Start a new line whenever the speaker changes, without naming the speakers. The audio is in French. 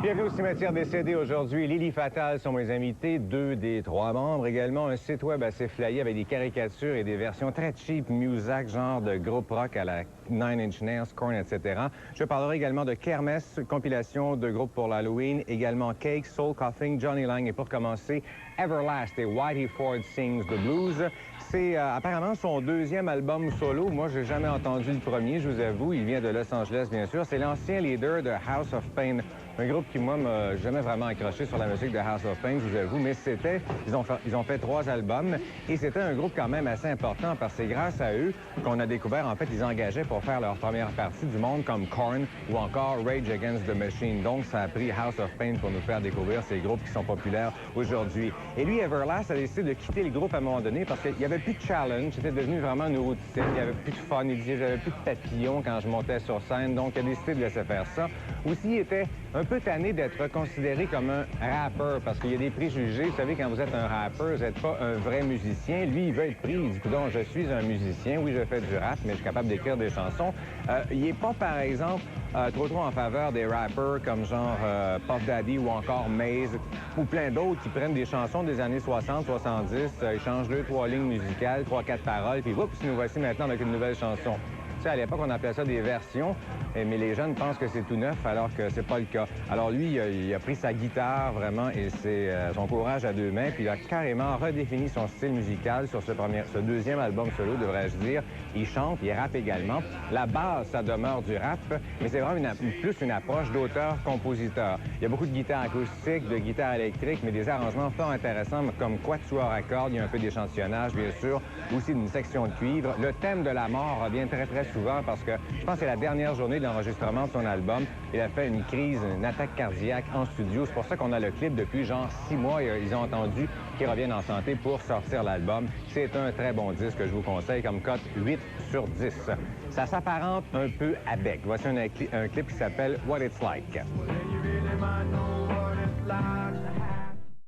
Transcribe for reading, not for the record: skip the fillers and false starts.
Bienvenue au cimetière décédé aujourd'hui. Lily Fatal sont mes invités, 2 des 3 membres. Également un site web assez flyé avec des caricatures et des versions très cheap music, genre de groupe rock à la Nine Inch Nails, Korn, etc. Je parlerai également de Kermesse, compilation de groupes pour l'Halloween. Également Cake, Soul Coughing, Johnny Lang. Et pour commencer, Everlast et Whitey Ford Sings the Blues. C'est apparemment son 2e album solo. Moi, j'ai jamais entendu le premier, je vous avoue. Il vient de Los Angeles, bien sûr. C'est l'ancien leader de House of Pain. Un groupe qui, moi, m'a jamais vraiment accroché sur la musique de House of Pain, je vous avoue, mais ils ont fait 3 albums et c'était un groupe quand même assez important parce que c'est grâce à eux qu'on a découvert, en fait, ils engageaient pour faire leur première partie du monde comme Korn ou encore Rage Against the Machine. Donc, ça a pris House of Pain pour nous faire découvrir ces groupes qui sont populaires aujourd'hui. Et lui, Everlast, a décidé de quitter le groupe à un moment donné parce qu'il n'y avait plus de challenge, c'était devenu vraiment une routine, il n'y avait plus de fun, il disait, j'avais plus de papillons quand je montais sur scène, donc il a décidé de laisser faire ça. Aussi, il était un peu tanné d'être considéré comme un rappeur parce qu'il y a des préjugés. Vous savez, quand vous êtes un rappeur, vous n'êtes pas un vrai musicien. Lui, il veut être pris. Il dit, donc, je suis un musicien. Oui, je fais du rap, mais je suis capable d'écrire des chansons. Il n'est pas, par exemple, trop en faveur des rappeurs comme genre Puff Daddy ou encore Maze ou plein d'autres qui prennent des chansons des années 60, 70, ils changent 2-3 lignes musicales, 3-4 paroles, puis oups, nous voici maintenant avec une nouvelle chanson. Tu sais, à l'époque, on appelait ça des versions, mais les jeunes pensent que c'est tout neuf, alors que c'est pas le cas. Alors lui, il a pris sa guitare, vraiment, et son courage à 2 mains, puis il a carrément redéfini son style musical sur ce 2e album solo, devrais-je dire. Il chante, il rappe également. La base, ça demeure du rap, mais c'est vraiment plus une approche d'auteur-compositeur. Il y a beaucoup de guitares acoustiques, de guitares électriques, mais des arrangements fort intéressants, comme quatuor à cordes, il y a un peu d'échantillonnage, bien sûr, aussi d'une section de cuivre. Le thème de la mort revient très souvent parce que je pense que c'est la dernière journée de l'enregistrement de son album. Il a fait une crise, une attaque cardiaque en studio. C'est pour ça qu'on a le clip depuis genre 6 mois. Ils ont entendu qu'il revienne en santé pour sortir l'album. C'est un très bon disque que je vous conseille comme cote 8 sur 10. Ça s'apparente un peu à Beck. Voici un clip qui s'appelle What It's Like.